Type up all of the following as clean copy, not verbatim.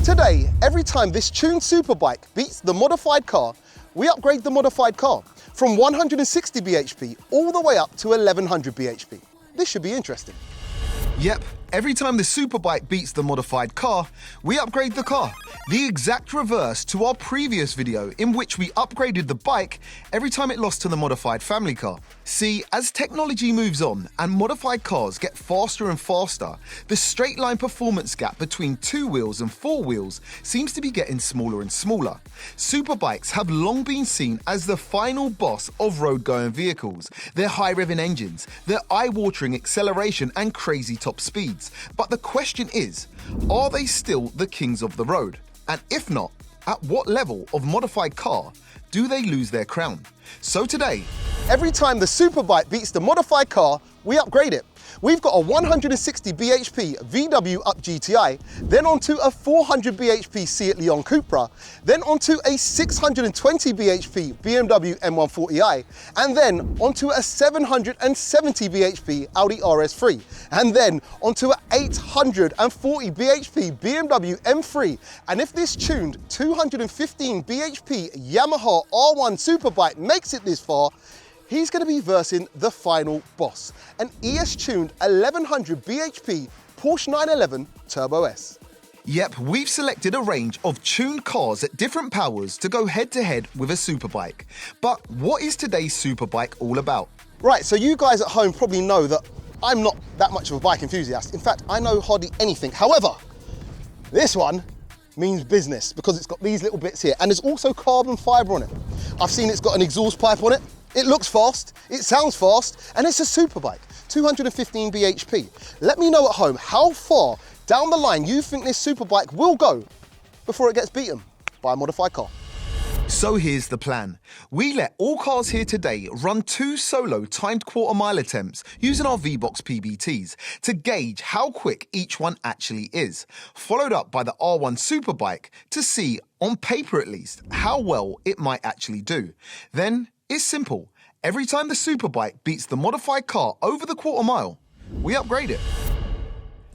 today, every time this tuned Superbike beats the modified car, we upgrade the modified car from 160 bhp all the way up to 1100 bhp. This should be interesting. Yep, every time the Superbike beats the modified car, we upgrade the car. The exact reverse to our previous video in which we upgraded the bike every time it lost to the modified family car. See, as technology moves on and modified cars get faster and faster, the straight line performance gap between 2 wheels and 4 wheels seems to be getting smaller and smaller. Superbikes have long been seen as the final boss of road-going vehicles. Their high-revving engines, their eye-watering acceleration and crazy top speeds. But the question is, are they still the kings of the road? And if not, at what level of modified car do they lose their crown? So today, every time the Superbike beats the modified car, we upgrade it. We've got a 160 bhp VW Up GTI, then onto a 400 bhp Seat Leon Cupra, then onto a 620 bhp BMW M140i, and then onto a 770 bhp Audi RS3, and then onto a 840 bhp BMW M3. And if this tuned 215 bhp Yamaha R1 Superbike makes it this far, he's going to be versing the final boss, an ES-tuned 1100 bhp Porsche 911 Turbo S. Yep, we've selected a range of tuned cars at different powers to go head-to-head with a Superbike. But what is today's Superbike all about? Right, so you guys at home probably know that I'm not that much of a bike enthusiast. In fact, I know hardly anything. However, this one means business because it's got these little bits here, and there's also carbon fibre on it. I've seen it's got an exhaust pipe on it. It looks fast, it sounds fast, and it's a Superbike, 215 bhp. Let me know at home how far down the line you think this Superbike will go before it gets beaten by a modified car. So here's the plan. We let all cars here today run 2 solo timed quarter-mile attempts using our V-Box PBTs to gauge how quick each one actually is, followed up by the R1 Superbike to see, on paper at least, how well it might actually do. Then, it's simple. Every time the Superbike beats the modified car over the quarter mile, we upgrade it.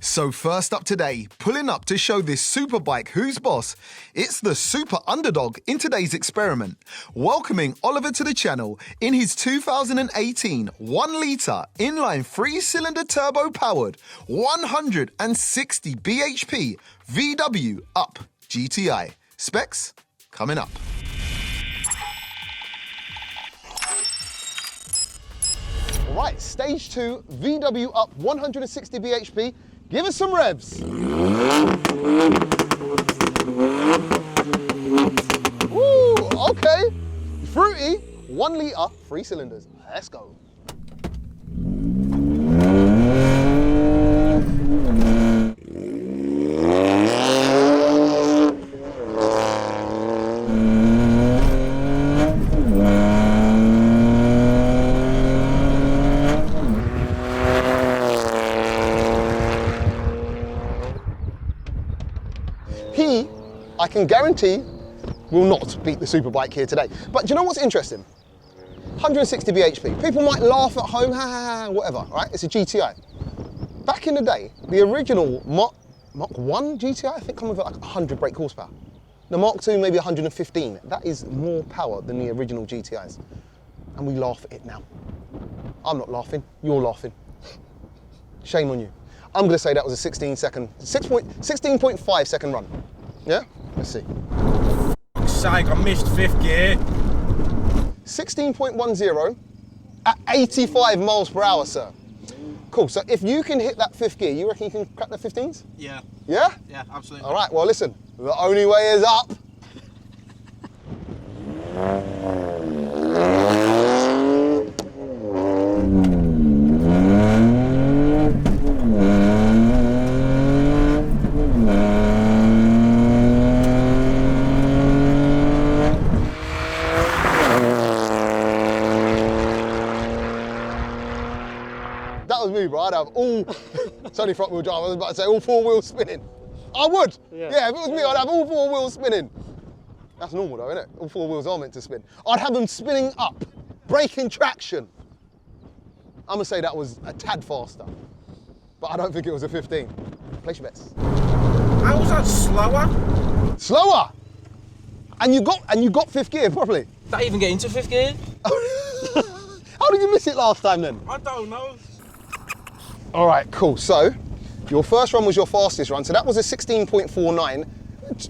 So first up today, pulling up to show this Superbike who's boss, it's the super underdog in today's experiment. Welcoming Oliver to the channel in his 2018 1-litre inline 3-cylinder turbo-powered 160 bhp VW Up GTI. Specs coming up. Right, stage 2, VW Up 160 bhp. Give us some revs. Ooh, okay. Fruity, 1 litre, 3 cylinders. Let's go. I can guarantee will not beat the Superbike here today. But do you know what's interesting? 160 bhp. People might laugh at home, ha ha ha, whatever, right? It's a GTI. Back in the day, the original Mark 1 GTI, I think, come with like 100 brake horsepower. The Mark 2, maybe 115. That is more power than the original GTIs. And we laugh at it now. I'm not laughing, you're laughing. Shame on you. I'm gonna say that was a 16.5 second run. Yeah? Let's see. Sake, I missed 5th gear. 16.10 at 85 miles per hour, sir. Cool, so if you can hit that 5th gear, you reckon you can crack the 15s? Yeah. Yeah? Yeah, absolutely. All right, well listen, the only way is up. Bro, I'd have all, it's only front wheel drive, I was about to say all 4 wheels spinning. I would, yeah, if it was me, I'd have all 4 wheels spinning. That's normal though, isn't it? All 4 wheels are meant to spin. I'd have them spinning up, braking traction. I'm gonna say that was a tad faster, but I don't think it was a 15. Place your bets. How was that slower? Slower. And you got fifth gear properly. Did I even get into fifth gear? How did you miss it last time then? I don't know. All right, cool. So your first run was your fastest run. So that was a 16.49.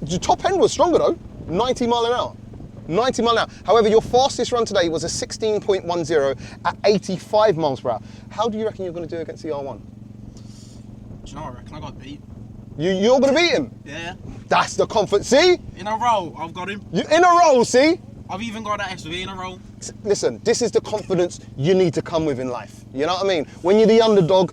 The top end was stronger though, 90 mile an hour. 90 mile an hour. However, your fastest run today was a 16.10 at 85 miles per hour. How do you reckon you're going to do against the R1? Do you know what I reckon? I got beat. You're going to beat him? Yeah. That's the confidence. See? In a row, I've got him. You in a row, see? I've even got that SUV in a row. Listen, this is the confidence you need to come with in life. You know what I mean? When you're the underdog,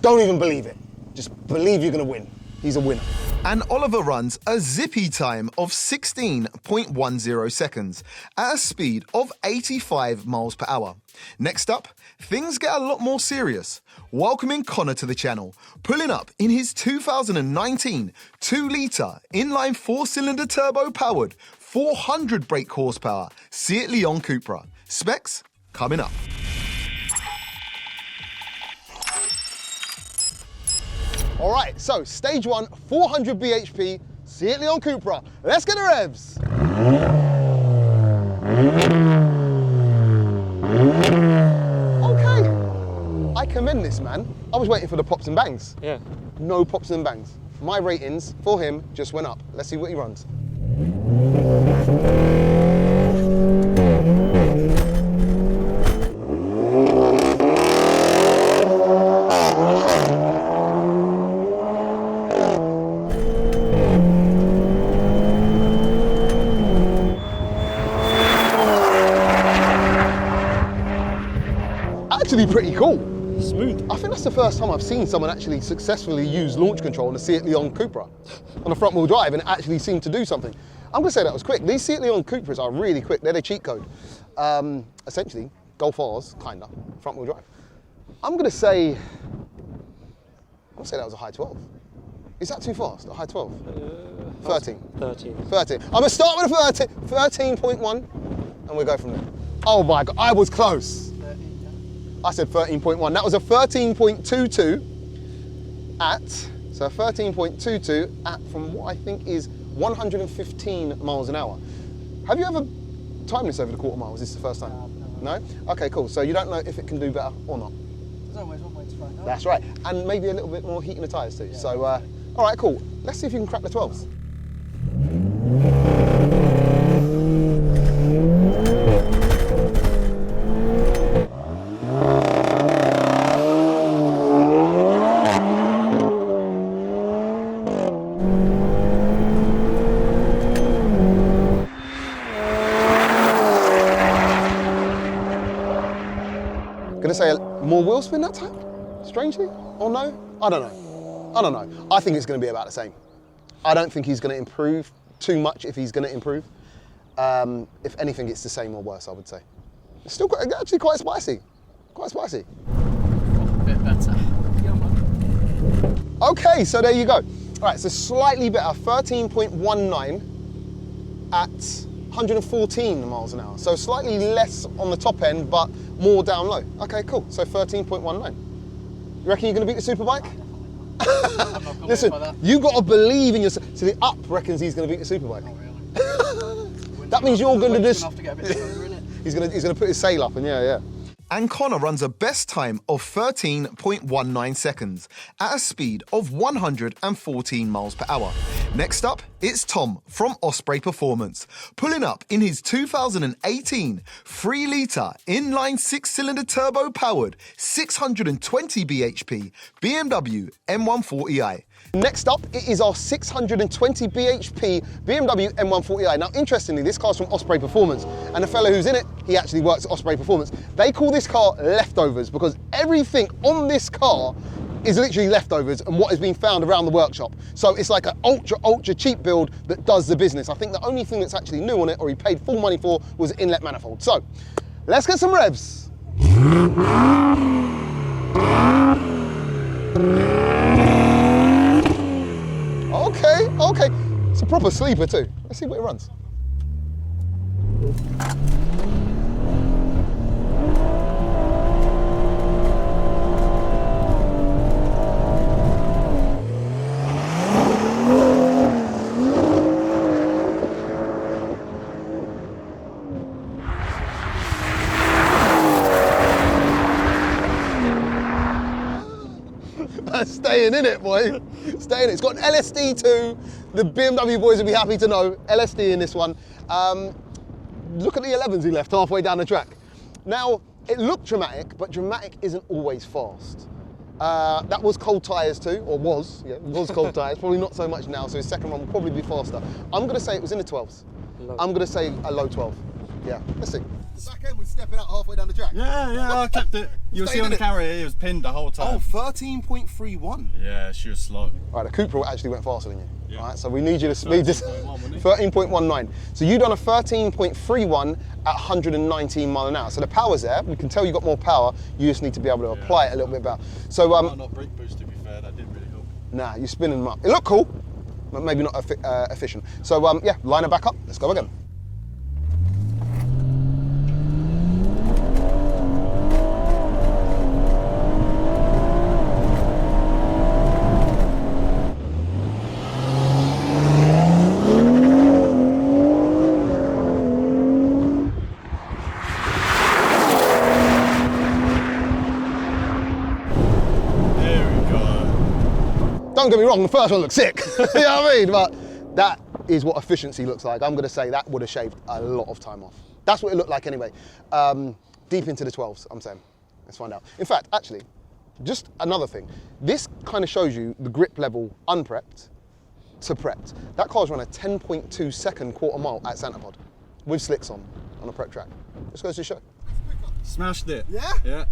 don't even believe it. Just believe you're going to win. He's a winner. And Oliver runs a zippy time of 16.10 seconds at a speed of 85 miles per hour. Next up, things get a lot more serious. Welcoming Connor to the channel, pulling up in his 2019 2-litre inline 4-cylinder turbo-powered 400 brake horsepower Seat Leon Cupra. Specs coming up. All right, so stage one, 400 bhp, Seat Leon Cupra. Let's get the revs. Okay, I commend this man. I was waiting for the pops and bangs. Yeah. No pops and bangs. My ratings for him just went up. Let's see what he runs. Actually pretty cool. Smooth. I think that's the first time I've seen someone actually successfully use launch control on a Seat Leon Cupra on a front wheel drive and it actually seemed to do something. I'm gonna say that was quick. These Seat Leon Cupras are really quick. They're the cheat code. Essentially, Golf R's, kinda, front wheel drive. I'm gonna say that was a high 12. Is that too fast, a high 12? 13. 13. 13. I'm gonna start with a 13.1 and we'll go from there. Oh my God, I was close. I said 13.1. That was a 13.22 at, so 13.22 at from what I think is 115 miles an hour. Have you ever timed this over the quarter mile? Was this the first time? No? Okay, cool. So you don't know if it can do better or not? There's always one way to find out. That's right. And maybe a little bit more heat in the tyres too. Yeah. So, all right, cool. Let's see if you can crack the 12s. Gonna say more wheel spin that time? Strangely? Or no? I don't know. I don't know. I think it's gonna be about the same. I don't think he's gonna improve too much if he's gonna improve. If anything, it's the same or worse, I would say. It's still actually quite spicy. Quite spicy. A bit better. Okay, so there you go. All right, so slightly better, 13.19 at 114 miles an hour. So slightly less on the top end, but more down low. Okay, cool. So 13.19. You reckon you're going to beat the Superbike? Listen, you got to believe in yourself. So the Up reckons he's going to beat the Superbike. Oh, really? That means you're going to just. Enough to get a bit further in it. He's going to put his sail up, and yeah. And Connor runs a best time of 13.19 seconds at a speed of 114 miles per hour. Next up, it's Tom from Osprey Performance, pulling up in his 2018 3-litre inline 6-cylinder turbo-powered 620 bhp BMW M140i. Next up, it is our 620 bhp BMW M140i. Now, interestingly, this car's from Osprey Performance, and the fellow who's in it, he actually works at Osprey Performance. They call this car leftovers because everything on this car is literally leftovers and what has been found around the workshop. So it's like an ultra cheap build that does the business. I think the only thing that's actually new on it, or he paid full money for, was an inlet manifold. So, let's get some revs. Okay, it's a proper sleeper too. Let's see what it runs. in it, boy. Stay in it. It's got an LSD too. The BMW boys will be happy to know. LSD in this one. Look at the 11s he left halfway down the track. Now, it looked dramatic, but dramatic isn't always fast. That was cold tyres too, or was, yeah, it was cold tyres. Probably not so much now, so his second run will probably be faster. I'm gonna say it was in the 12s. I'm gonna say a low 12. Yeah, let's see. The back end was stepping out halfway down the track. Yeah, I kept it. You'll see on the camera here, it was pinned the whole time. Oh, 13.31. Yeah, she was slow. All right, the Cupra actually went faster than you. Yeah. All right, so we need you to speed this. 13.19. So you done a 13.31 at 119 mile an hour. So the power's there. We can tell you got more power. You just need to be able to apply it a little bit better. So Not brake boost, to be fair. That didn't really help. nah, you're spinning them up. It looked cool, but maybe not efficient. So yeah, line it back up. Let's go again. Don't get me wrong, the first one looked sick, you know what I mean? But that is what efficiency looks like. I'm gonna say that would have shaved a lot of time off. That's what it looked like anyway. Deep into the 12s, I'm saying. Let's find out. In fact, actually, just another thing. This kind of shows you the grip level unprepped to prepped. That car's run a 10.2 second quarter mile at Santa Pod with slicks on a prep track. Just goes to show. Smashed it. Yeah? Yeah.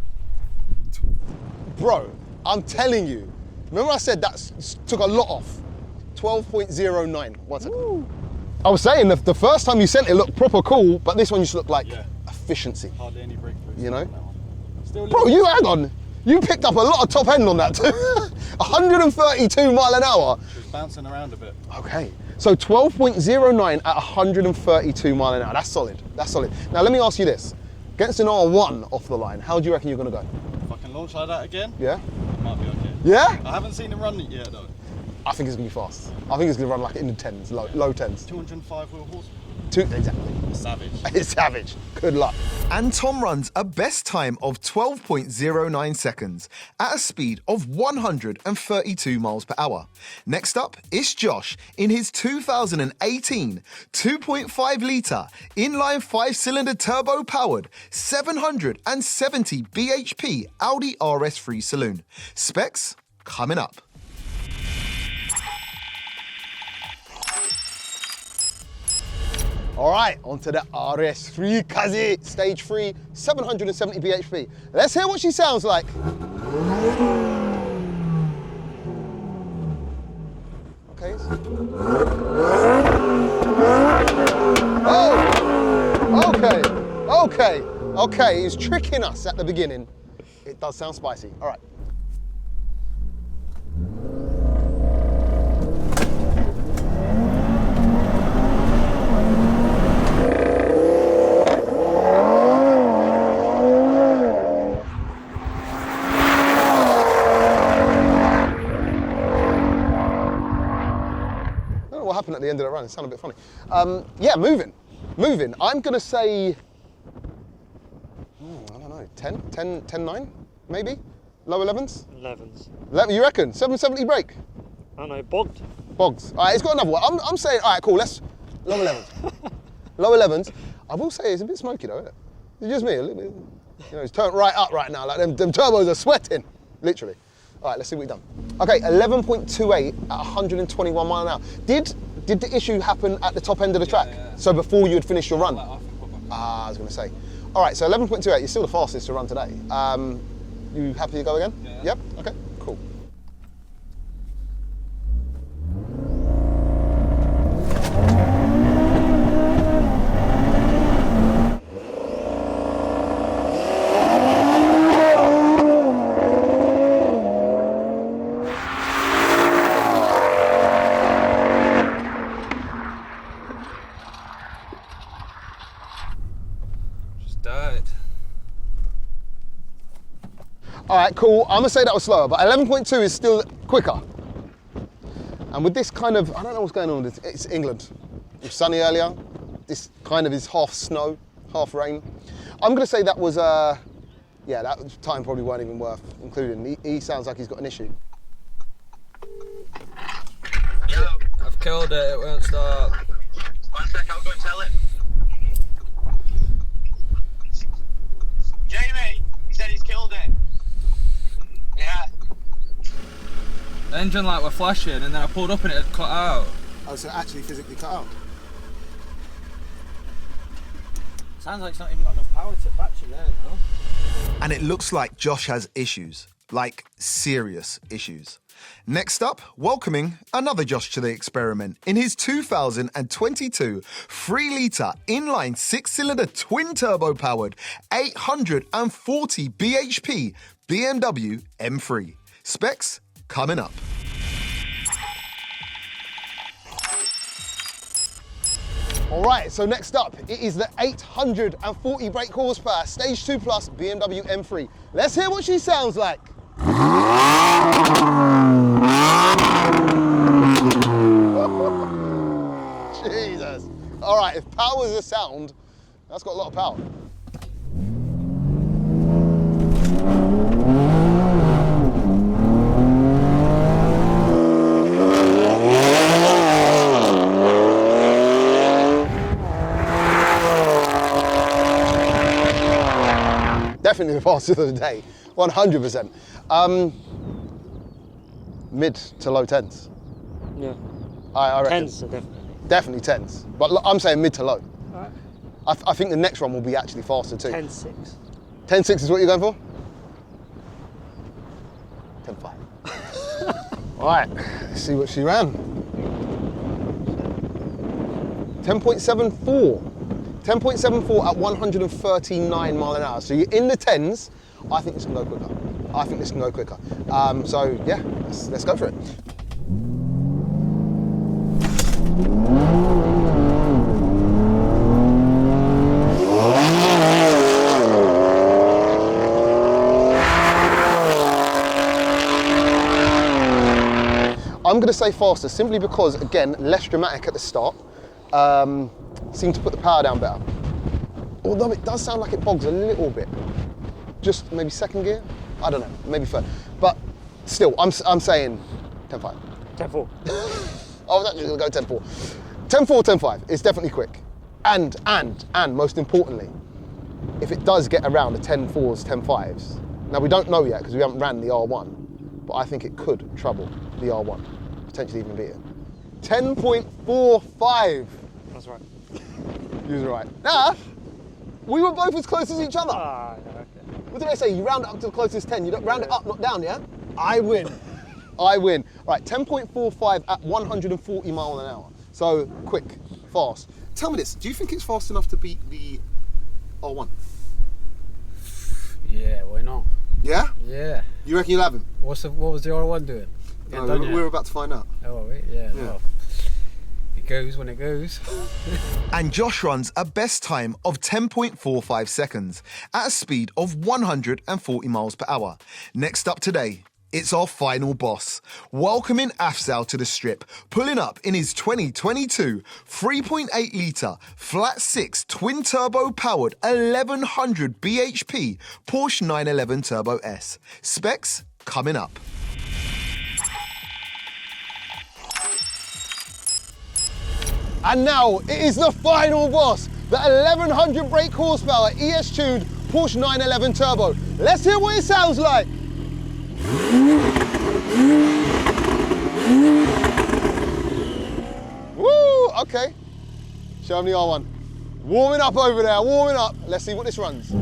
Bro, I'm telling you. Remember I said that took a lot off? 12.09, 1 second. Woo. I was saying the first time you sent it looked proper cool, but this one just looked like efficiency. Hardly any brake boost. You know? Still Bro, you hang on. You picked up a lot of top end on that too. 132 mile an hour. She was bouncing around a bit. Okay, so 12.09 at 132 mile an hour. That's solid, that's solid. Now let me ask you this. Against an R1 off the line, how do you reckon you're gonna go? If I can launch like that again, Yeah? it might be okay. Yeah? I haven't seen him run it yet though. I think it's gonna be fast. I think it's gonna run like in the 10s, low 10s. 205 wheel horsepower. Exactly. Savage. It's savage. Good luck. And Tom runs a best time of 12.09 seconds at a speed of 132 miles per hour. Next up is Josh in his 2018 2.5 litre inline 5-cylinder turbo powered 770 bhp Audi RS3 saloon. Specs coming up. All right, onto the RS3 Kazi, stage 3, 770 bhp. Let's hear what she sounds like. Okay. Oh, okay, he's tricking us at the beginning. It does sound spicy, all right. What happened at the end of the run? It sounded a bit funny. Yeah, moving. I'm gonna say, I don't know, 10, 9, maybe? Low 11s? 11s. You reckon? 770 brake? I don't know, bogged. Bogs. All right, it's got another one. I'm saying, all right, cool, let's, low 11s. Low 11s. I will say it's a bit smoky though, isn't it? It's just me, a little bit. You know, it's turned right up right now, like them turbos are sweating, literally. All right, let's see what we've done. Okay, 11.28 at 121 mile an hour. Did the issue happen at the top end of the track? Yeah. So before you had finished your run? I I was gonna say. All right, so 11.28, you're still the fastest to run today. You happy to go again? Yeah. Yep, okay, cool. All right, cool. I'm gonna say that was slower, but 11.2 is still quicker. And with this kind of, I don't know what's going on with it. It's England. It was sunny earlier. This kind of is half snow, half rain. I'm gonna say that was, yeah, that time probably weren't even worth including. He sounds like he's got an issue. killed it, it won't start. 1 sec, I'll go and tell him. Jamie, he said he's killed it. Yeah. The engine light were flashing and then I pulled up and it had cut out. Oh, so actually physically cut out. Sounds like it's not even got enough power to battery there, though. And it looks like Josh has issues, like serious issues. Next up, welcoming another Josh to the experiment in his 2022 3-litre inline 6-cylinder twin-turbo powered 840 bhp BMW M3. Specs coming up. All right, so next up, it is the 840 brake horsepower Stage 2 Plus BMW M3. Let's hear what she sounds like. Jesus. All right, if power's a sound, that's got a lot of power. Definitely the fastest of the day, 100%. Mid to low tens. Yeah. I reckon. Tens are definitely. Definitely tens, but I'm saying mid to low. Alright. I think the next one will be actually faster too. 10.6. 10.6 is what you're going for? 10.5. All right, let's see what she ran. 10.74. 10.74 at 139 mile an hour. So you're in the tens. I think this can go quicker. I think this can go quicker. So yeah, let's go for it. I'm going to say faster, simply because, again, less dramatic at the start. Seem to put the power down better. Although it does sound like it bogs a little bit. Just maybe second gear? I don't know, maybe third. But still, I'm saying 10.5. 10.4. I was actually going to go 10.4. 10.4, 10.5, it's definitely quick. And most importantly, if it does get around the 10.4s, 10.5s, now we don't know yet because we haven't ran the R1, but I think it could trouble the R1, potentially even beat it. 10.45. That's right. You was right. Nah, we were both as close as each other. Ah, okay. What did I say? You round it up to the closest 10. You don't round it up, not down, yeah? I win. I win. Right, 10.45 at 140 mile an hour. So quick, fast. Tell me this, do you think it's fast enough to beat the R1? Yeah, why not? Yeah? Yeah. You reckon you'll have him? What was the R1 doing? No, we're about to find out. Oh, wait, yeah. Well, it goes when it goes. And Josh runs a best time of 10.45 seconds at a speed of 140 miles per hour. Next up today, it's our final boss, welcoming Afzal to the strip, pulling up in his 2022 3.8 litre flat 6 twin turbo powered 1100 bhp Porsche 911 Turbo S. Specs coming up. And now it is the final boss, the 1100 brake horsepower ES tuned Porsche 911 Turbo. Let's hear what it sounds like. Woo, okay. Show me the R1. Warming up over there, warming up. Let's see what this runs.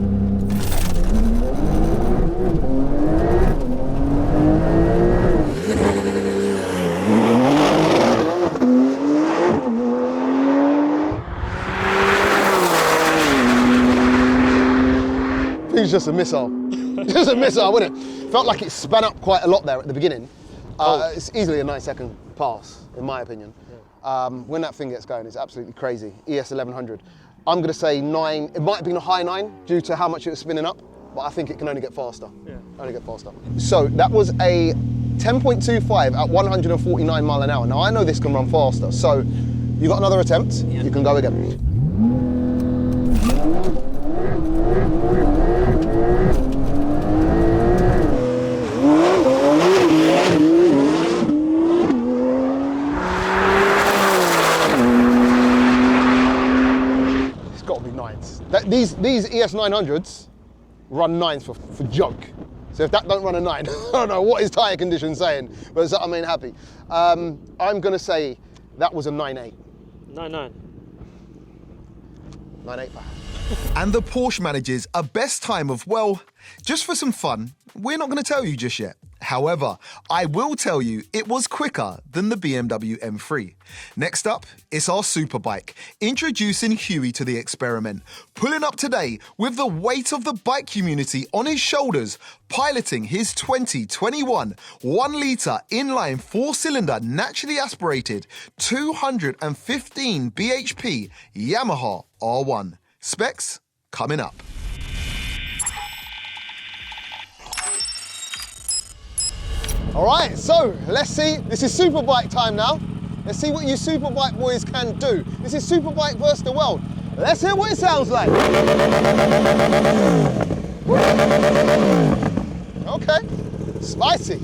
It's just a missile. Just a missile, wouldn't it? Felt like it span up quite a lot there at the beginning. It's easily a 9-second pass, in my opinion. Yeah. When that thing gets going, it's absolutely crazy. ES 1100. I'm going to say 9. It might have been a high 9 due to how much it was spinning up, but I think it can only get faster. Yeah. Only get faster. So that was a 10.25 at 149 mile an hour. Now I know this can run faster, so you got another attempt. Yeah. You can go again. Like these ES900s run 9s for joke. So if that don't run a 9, I don't know what is tyre condition saying, but it's something I mean happy. I'm gonna say that was a 9.8. 9.9. 9.8. And the Porsche manages a best time of, well, just for some fun, we're not going to tell you just yet. However, I will tell you it was quicker than the BMW M3. Next up, it's our Superbike, introducing Huey to the experiment, pulling up today with the weight of the bike community on his shoulders, piloting his 2021 1-litre inline 4-cylinder naturally aspirated 215 bhp Yamaha R1. Specs coming up. All right, so let's see. This is Superbike time now. Let's see what you Superbike boys can do. This is Superbike versus the world. Let's hear what it sounds like. Okay, spicy.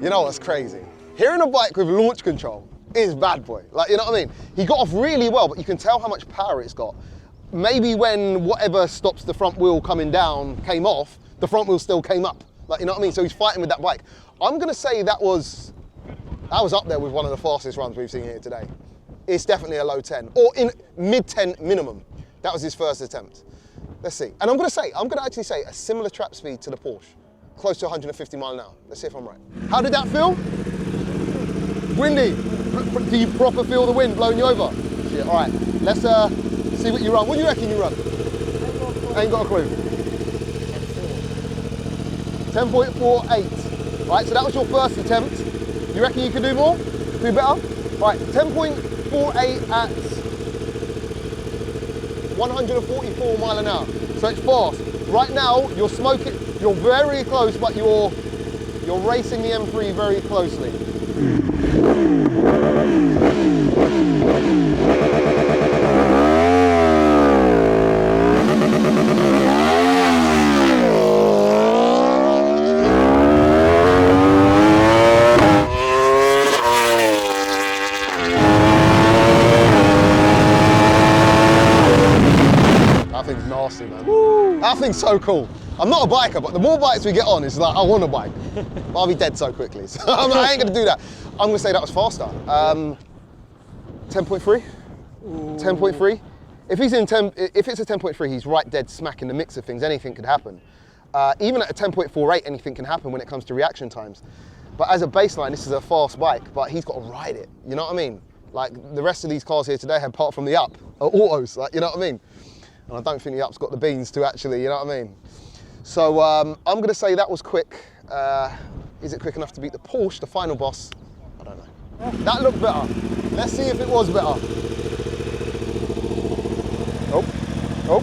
You know what's crazy? Hearing a bike with launch control is bad boy. Like, you know what I mean? He got off really well, but you can tell how much power it's got. Maybe when whatever stops the front wheel coming down came off, the front wheel still came up. Like, you know what I mean? So he's fighting with that bike. I'm gonna say that was up there with one of the fastest runs we've seen here today. It's definitely a low 10, or in mid 10 minimum. That was his first attempt. Let's see. And I'm gonna actually say a similar trap speed to the Porsche. Close to 150 mile an hour. Let's see if I'm right. How did that feel? Windy. Do you proper feel the wind blowing you over? Shit, all right. Let's see what you run. What do you reckon you run? Ain't got a clue. 10.48. Right, so that was your first attempt. You reckon you can do more? Do better? Right, 10.48 at 144 mile an hour. So it's fast. Right now, you're smoking. You're very close, but you're racing the M3 very closely. That thing's nasty, man. Woo. That thing's so cool. I'm not a biker, but the more bikes we get on, it's like, I want a bike. But I'll be dead so quickly. So I ain't gonna do that. I'm gonna say that was faster. 10.3? 10.3? If it's a 10.3, he's right dead smack in the mix of things. Anything could happen. Even at a 10.48, anything can happen when it comes to reaction times. But as a baseline, this is a fast bike, but he's got to ride it. You know what I mean? Like the rest of these cars here today, apart from the Up, are autos. Like, you know what I mean? And I don't think the Up's got the beans to actually, you know what I mean? So I'm going to say that was quick. Is it quick enough to beat the Porsche, the final boss? I don't know. That looked better. Let's see if it was better. Oh.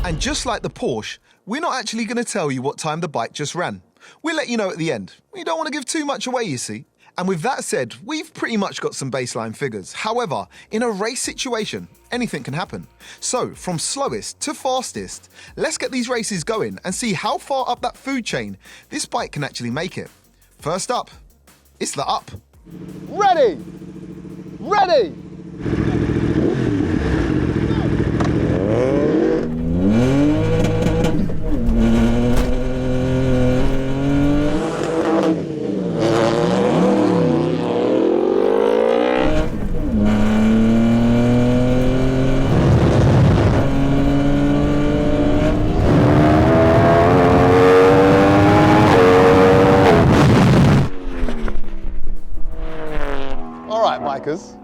And just like the Porsche, we're not actually going to tell you what time the bike just ran. We'll let you know at the end. We don't want to give too much away, you see. And with that said, we've pretty much got some baseline figures. However, in a race situation, anything can happen. So, from slowest to fastest, let's get these races going and see how far up that food chain this bike can actually make it. First up, it's the Up. Ready! Ready! Bikers.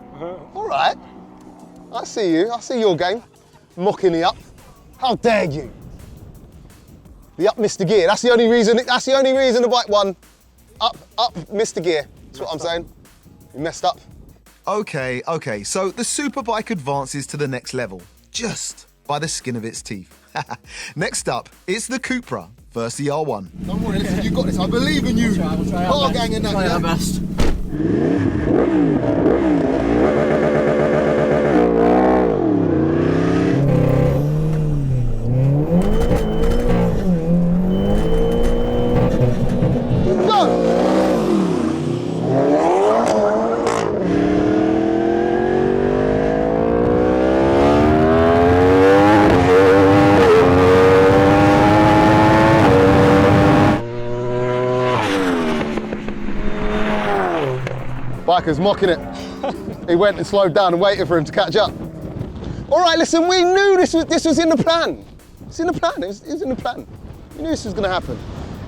All right. I see you. I see your game. Mocking the Up. How dare you? The Up missed the gear. That's the only reason. That's the only reason the bike won. Up missed the gear. That's what I'm saying. You messed up. Okay, so the Superbike advances to the next level. Just by the skin of its teeth. Next up, it's the Cupra versus the R1. Don't worry, listen, you got this. I believe in you. Car gang and that. Try our best. Biker's mocking it. He went and slowed down and waited for him to catch up. All right, listen, we knew this was in the plan. It's in the plan, it was in the plan. We knew this was gonna happen.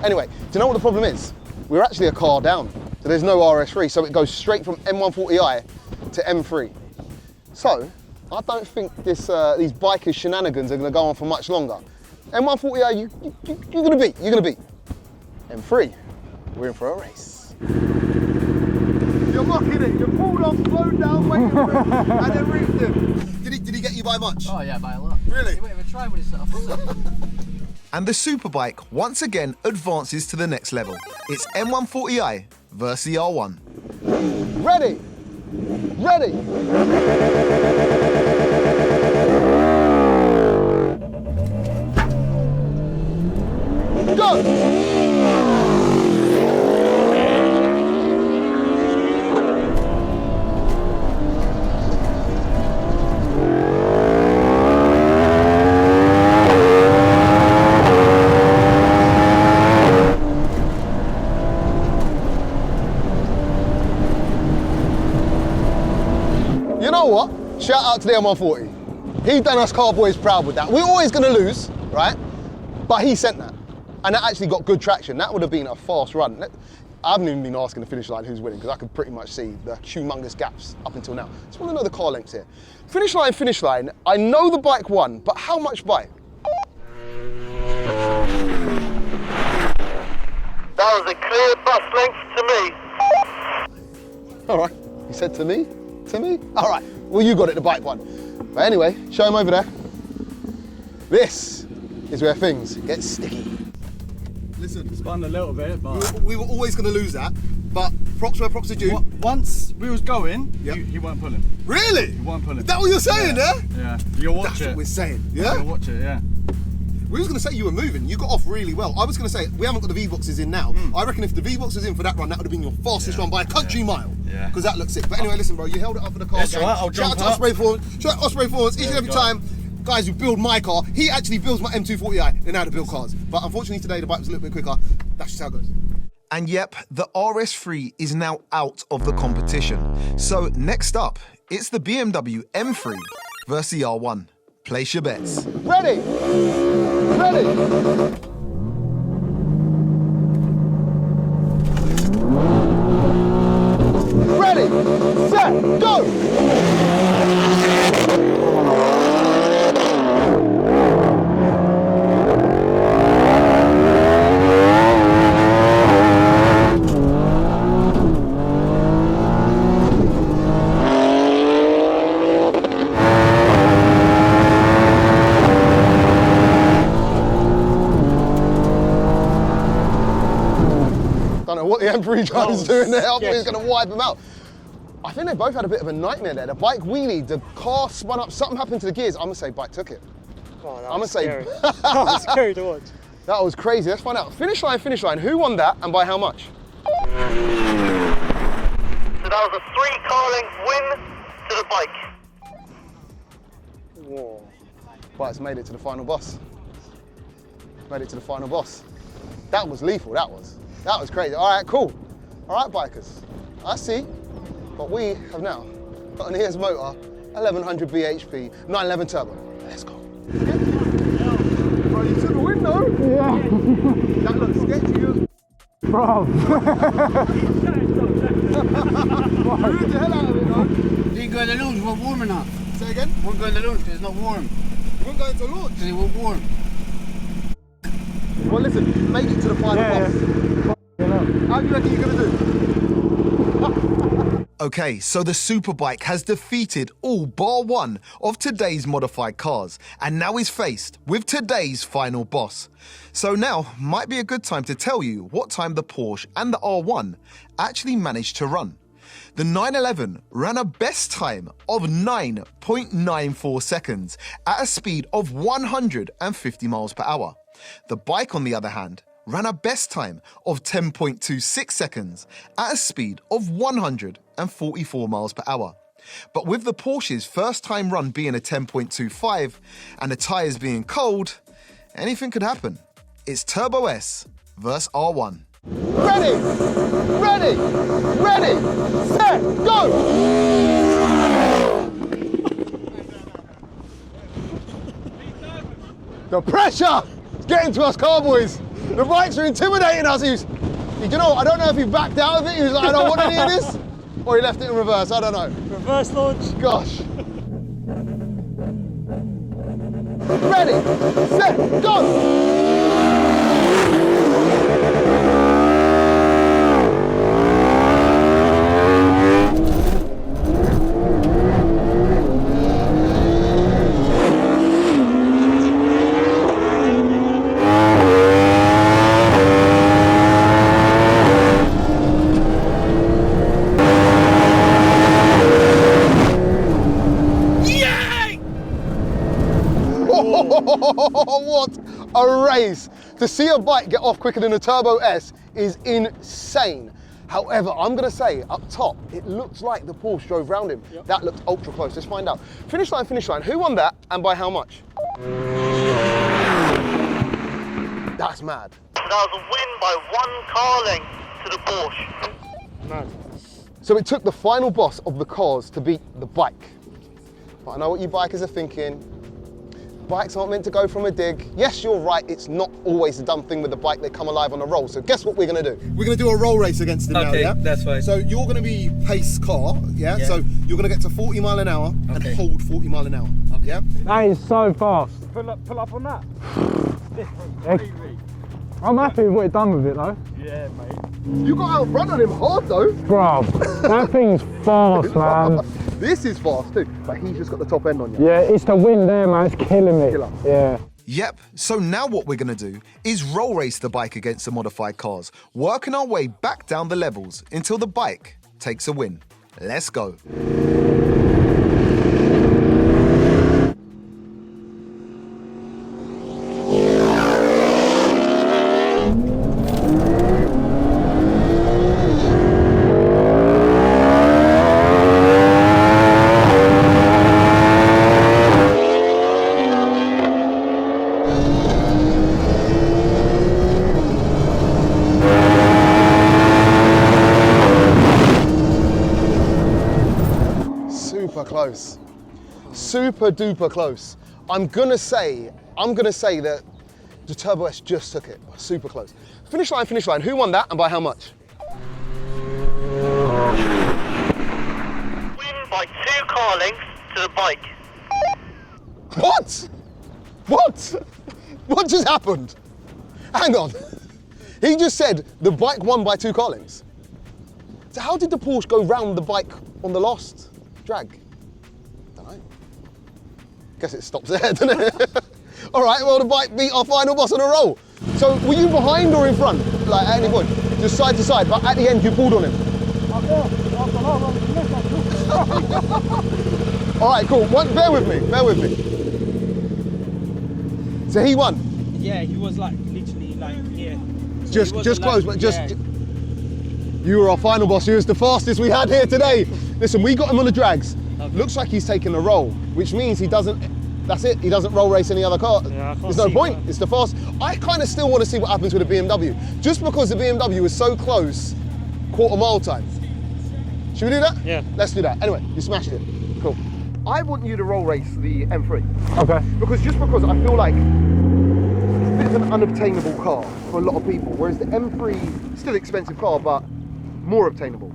Anyway, do you know what the problem is? We're actually a car down. So there's no RS3, so it goes straight from M140i to M3. So, I don't think these biker shenanigans are gonna go on for much longer. M140i, you're gonna beat. M3, we're in for a race. You're mocking it. You pulled off, slowed down, waited for him, and then reached him. Did he get you by much? Oh yeah, by a lot. Really? He won't even try with himself. And the Superbike once again advances to the next level. It's M140i versus the R1. Ready? Ready? Go! You know what? Shout out to the M140. He done us car boys proud with that. We're always gonna lose, right? But he sent that. And that actually got good traction. That would have been a fast run. I haven't even been asking the finish line who's winning, because I could pretty much see the humongous gaps up until now. Just want to know the car lengths here. Finish line. I know the bike won, but how much bike? That was a clear bus length to me. All right, he said to me? To me? All right, well, you got it, the bike won. But anyway, show him over there. This is where things get sticky. Listen, spun a little bit, but We were always going to lose that, but props where props are due. once we was going, Yep. he weren't pulling. Really? He weren't pulling. Is that what you're saying, yeah? Yeah, you'll watch That's it. what we're saying, yeah? You'll watch it, yeah. We was going to say you were moving. You got off really well. I was going to say, we haven't got the V-Boxes in now. I reckon if the V-Box was in for that run, that would have been your fastest run by a country mile. Yeah. Because that looks sick. But anyway, listen, bro, you held it up for the car. That's gang. all right, I'll Shout out jump to up. Osprey Forwards. Shout out Osprey Forwards each and every time. Guys who build my car, he actually builds my M240i. They know how to build cars. But unfortunately today, the bike was a little bit quicker. That's just how it goes. And yep, the RS3 is now out of the competition. So next up, it's the BMW M3 versus the R1. Place your bets. Ready? Ready? Ready, set, go! Don't know what the M3 driver's doing there. I thought he was going to wipe him out. I think they both had a bit of a nightmare there. The bike wheelied, the car spun up, something happened to the gears. I'm going to say bike took it. Oh, that I'm was going to say... scary. That was scary to watch. That was crazy. Let's find out. Finish line. Who won that and by how much? So that was a 3-car length win to the bike. Whoa. Bike's made it to the final boss. That was lethal, that was. That was crazy. All right, cool. All right, bikers. I see. But we have now got an ES motor, 1100 bhp, 911 turbo. Let's go. Bro, you took the window? Yeah. That looks sketchy. Bro. You ripped the hell out of it, though. Didn't go in the launch, we're warm enough. Say again? Won't go in the launch because it's not warm. You won't go into launch. Because it won't warm. Well, listen, you made it to the final boss. How do you reckon you're going to do? Okay, so the Superbike has defeated all bar one of today's modified cars, and now is faced with today's final boss. So now might be a good time to tell you what time the Porsche and the R1 actually managed to run. The 911 ran a best time of 9.94 seconds at a speed of 150 miles per hour. The bike, on the other hand, ran a best time of 10.26 seconds at a speed of 144 miles per hour. But with the Porsche's first time run being a 10.25 and the tyres being cold, anything could happen. It's Turbo S versus R1. Ready, ready, ready, set, go! The pressure is getting to us, carboys. The bikes are intimidating us. You know, I don't know if he backed out of it. He was like, I don't want any of this. Or he left it in reverse, I don't know. Reverse launch. Gosh. Ready, set, go! What a race! To see a bike get off quicker than a Turbo S is insane. However, I'm going to say, up top, it looks like the Porsche drove round him. Yep. That looked ultra close. Let's find out. Finish line, finish line. Who won that and by how much? That's mad. That was a win by 1 car length to the Porsche. Mad. So it took the final boss of the cars to beat the bike. But I know what you bikers are thinking. Bikes aren't meant to go from a dig. Yes, you're right, it's not always a dumb thing with the bike, they come alive on a roll. So guess what we're gonna do? We're going to do a roll race against them now, yeah? That's fine. So you're going to be pace car, yeah? So you're going to get to 40 mile an hour and hold 40 mile an hour, yeah? That is so fast. Pull up on that. I'm happy with what you've done with it though. Yeah, mate. You got out front on him hard though. Bro, that thing's fast, man. This is fast too, but he's just got the top end on you. Yeah, it's the wind there, man. It's killing me. Killer. Yeah. Yep, so now what we're going to do is roll race the bike against the modified cars, working our way back down the levels until the bike takes a win. Let's go. Close. Super duper close. I'm gonna say that the Turbo S just took it. Super close. Finish line, finish line. Who won that and by how much? Win by 2 car lengths to the bike. What? What? What just happened? Hang on. He just said the bike won by 2 car lengths. So how did the Porsche go round the bike on the last drag? Guess it stops there, doesn't it? All right, well, the bike beat our final boss on a roll. So were you behind or in front? Like at any point? Just side to side, but at the end you pulled on him. All right, cool. Bear with me, bear with me. So he won? Yeah, he was like literally like here. So just close, but just... Yeah. You were our final boss. You was the fastest we had here today. Listen, we got him on the drags. Okay. Looks like he's taking a roll, which means he doesn't, that's it, he doesn't roll race any other car. Yeah, there's no point, it's the fast. I kind of still want to see what happens with the BMW. Just because the BMW was so close, quarter mile time. Should we do that? Yeah. Let's do that. Anyway, you smashed it. Cool. I want you to roll race the M3. Okay. Because I feel like it's a bit of an unobtainable car for a lot of people, whereas the M3, still an expensive car, but more obtainable.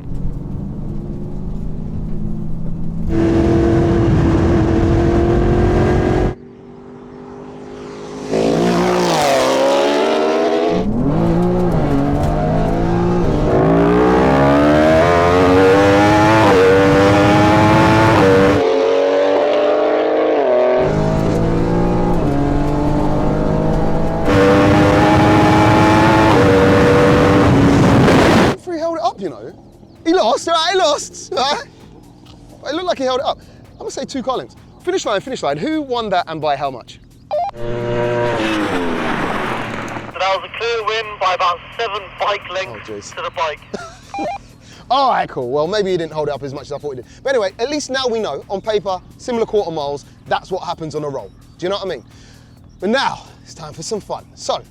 like he held it up. I'm gonna say 2 car lengths. Finish line, finish line. Who won that and by how much? So that was a clear win by about 7 bike lengths jeez. to the bike. All right, cool. Well, maybe he didn't hold it up as much as I thought he did. But anyway, at least now we know, on paper, similar quarter miles, that's what happens on a roll. Do you know what I mean? But now, it's time for some fun. So,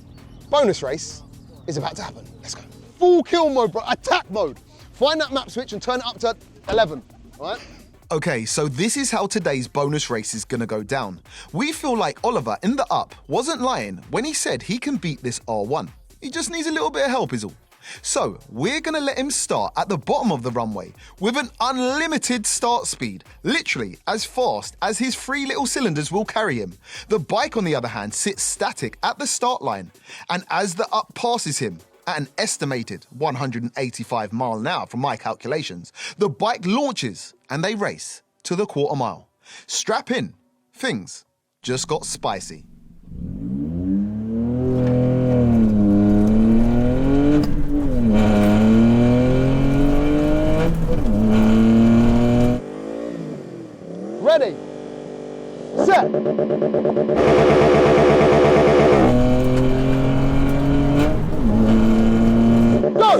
bonus race is about to happen. Let's go. Full kill mode, bro. Attack mode. Find that map switch and turn it up to 11, all right? Okay, so this is how today's bonus race is gonna go down. We feel like Oliver in the Up wasn't lying when he said he can beat this R1. He just needs a little bit of help is all. So we're gonna let him start at the bottom of the runway with an unlimited start speed, literally as fast as his 3 little cylinders will carry him. The bike, on the other hand, sits static at the start line, and as the Up passes him, at an estimated 185 miles an hour from my calculations, the bike launches and they race to the quarter mile. Strap in, things just got spicy. Ready, set. Go!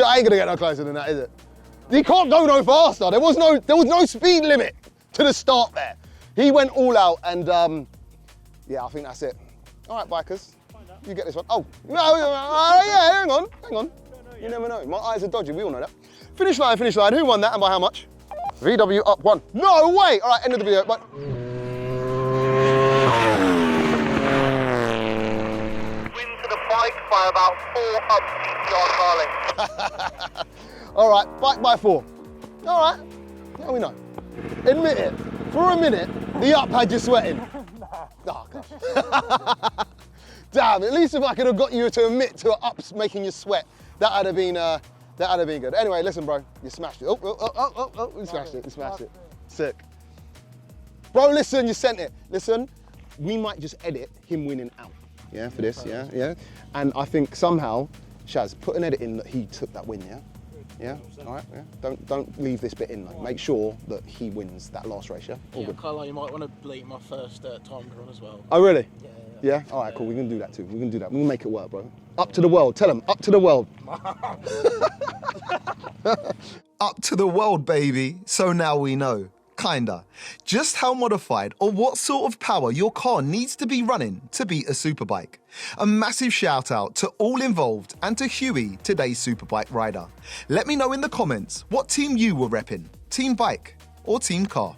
I ain't gonna get no closer than that, is it? He can't go no faster. There was no speed limit to the start there. He went all out, and yeah, I think that's it. All right, bikers, you get this one. Oh, no, yeah, hang on. You never know. My eyes are dodgy. We all know that. Finish line. Who won that and by how much? VW Up 1. No way. All right, end of the video. But Bike by about 4 Up GTI car lengths. all right, bike by 4. All right, now we know. Admit it, for a minute, the Up had you sweating. Oh, gosh. Damn, at least if I could have got you to admit to Ups making you sweat, that'd have been good. Anyway, listen, bro, you smashed it. Oh, you smashed it. Sick. Bro, listen, you sent it. Listen, we might just edit him winning out. Yeah, for this, yeah. And I think somehow, Shaz, put an edit in that he took that win, yeah? Yeah, all right, yeah. Don't leave this bit in, though. Make sure that he wins that last race, yeah? All good. Carlo, you might want to bleep my first time run as well. Oh, really? Yeah? All right, cool, we can do that too. We can make it work, bro. Up to the world, tell him, up to the world. Up to the world, baby. So now we know. Kinda. Just how modified or what sort of power your car needs to be running to beat a superbike. A massive shout out to all involved and to Huey, today's superbike rider. Let me know in the comments what team you were repping, team bike or team car.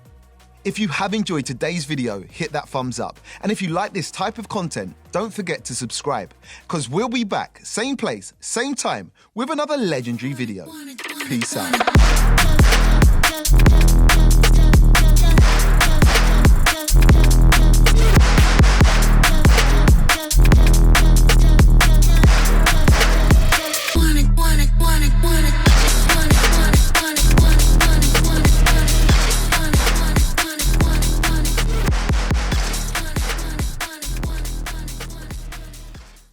If you have enjoyed today's video, hit that thumbs up. And if you like this type of content, don't forget to subscribe, because we'll be back, same place, same time, with another legendary video. Peace out.